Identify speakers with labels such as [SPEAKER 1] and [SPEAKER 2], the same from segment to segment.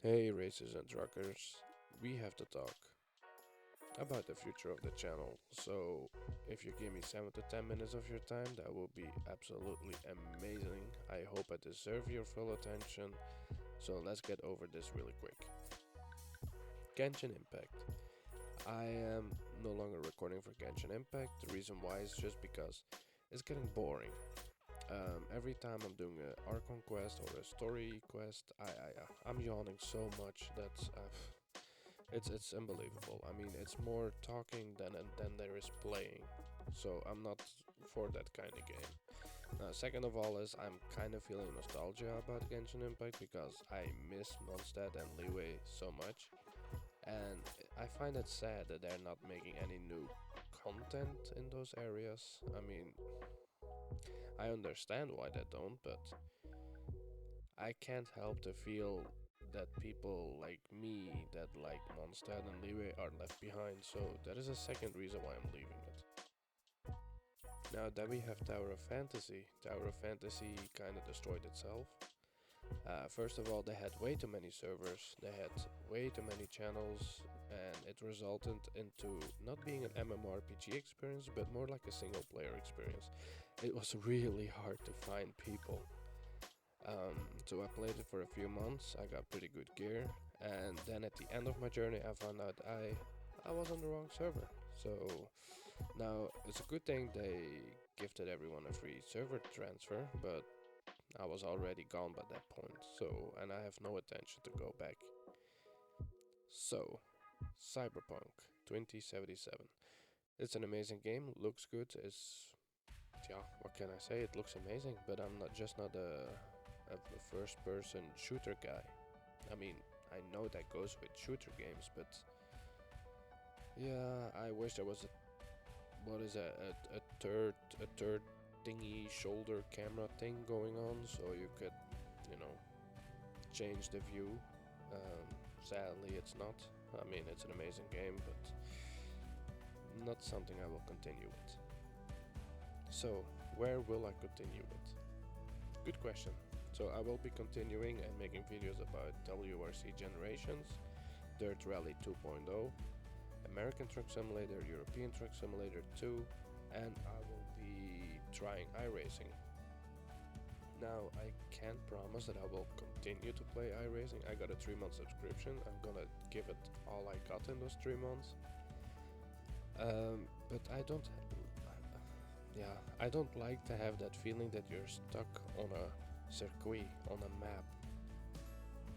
[SPEAKER 1] Hey racers and truckers, we have to talk about the future of the channel. So if you give me 7 to 10 minutes of your time, that will be absolutely amazing. I hope I deserve your full attention. So let's get over this really quick. Genshin Impact. I am no longer recording for Genshin Impact. The reason why is just because it's getting boring. Every time I'm doing an Archon quest or a story quest, I'm yawning so much that it's unbelievable. I mean, it's more talking than there is playing. So I'm not for that kind of game. Second of all is I'm kind of feeling nostalgia about Genshin Impact because I miss Mondstadt and Liyue so much, and I find it sad that they're not making any new content in those areas. I mean, I understand why they don't, but I can't help to feel that people like me that like Mondstadt and Liyue are left behind, so that is a second reason why I'm leaving it. Now that we have Tower of Fantasy kind of destroyed itself. First of all, they had way too many servers, they had way too many channels, and it resulted into not being an MMORPG experience, but more like a single player experience. It was really hard to find people. So I played it for a few months, I got pretty good gear, and then at the end of my journey I found out I was on the wrong server. So now it's a good thing they gifted everyone a free server transfer, but I was already gone by that point, so and I have no intention to go back. So Cyberpunk 2077. It's an amazing game, looks good, it's yeah, what can I say? It looks amazing, but I'm not a first person shooter guy. I mean, I know that goes with shooter games, but yeah, I wish there was a third thingy shoulder camera thing going on, so you could, you know, change the view. Sadly, it's not. I mean, it's an amazing game, but not something I will continue with. So, where will I continue with? Good question. So I will be continuing and making videos about WRC Generations, Dirt Rally 2.0, American Truck Simulator, European Truck Simulator 2, and I will be trying iRacing. Now, I can't promise that I will continue to play iRacing. I got a 3-month subscription. I'm gonna give it all I got in those 3 months. But I don't like to have that feeling that you're stuck on a circuit, on a map,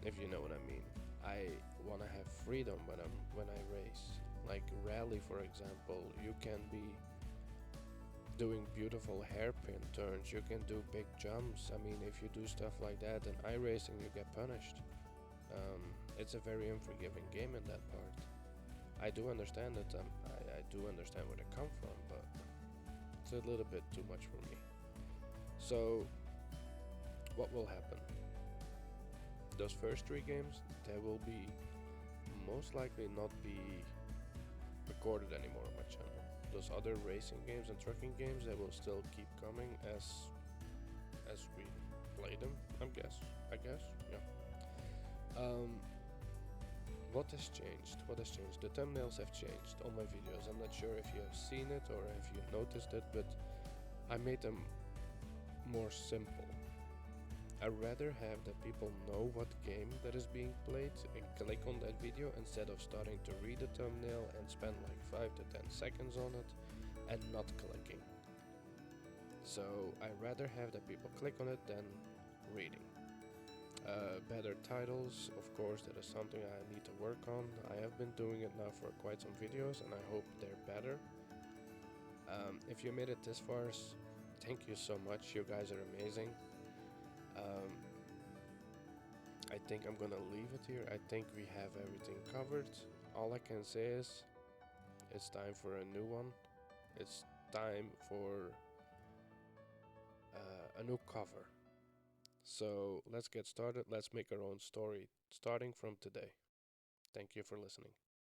[SPEAKER 1] if you know what I mean. I wanna have freedom when I race. Like rally, for example, you can be doing beautiful hairpin turns, you can do big jumps. I mean, if you do stuff like that in iRacing, you get punished. It's a very unforgiving game in that part. I do understand it. I do understand where they come from, but it's a little bit too much for me. So, what will happen? Those first 3 games, they will be most likely not be recorded anymore on my channel. Those other racing games and trucking games, they will still keep coming as we play them. I guess, yeah. What has changed? What has changed? The thumbnails have changed on my videos. I'm not sure if you have seen it or if you noticed it, but I made them more simple. I'd rather have the people know what game that is being played and click on that video instead of starting to read the thumbnail and spend like 5 to 10 seconds on it and not clicking. So I'd rather have the people click on it than reading. Better titles, of course, that is something I need to work on. I have been doing it now for quite some videos and I hope they're better. If you made it this far, thank you so much. You guys are amazing. I think I'm gonna leave it here. I think we have everything covered. All I can say is it's time for a new one. It's time for a new cover. So let's get started. Let's make our own story starting from today. Thank you for listening.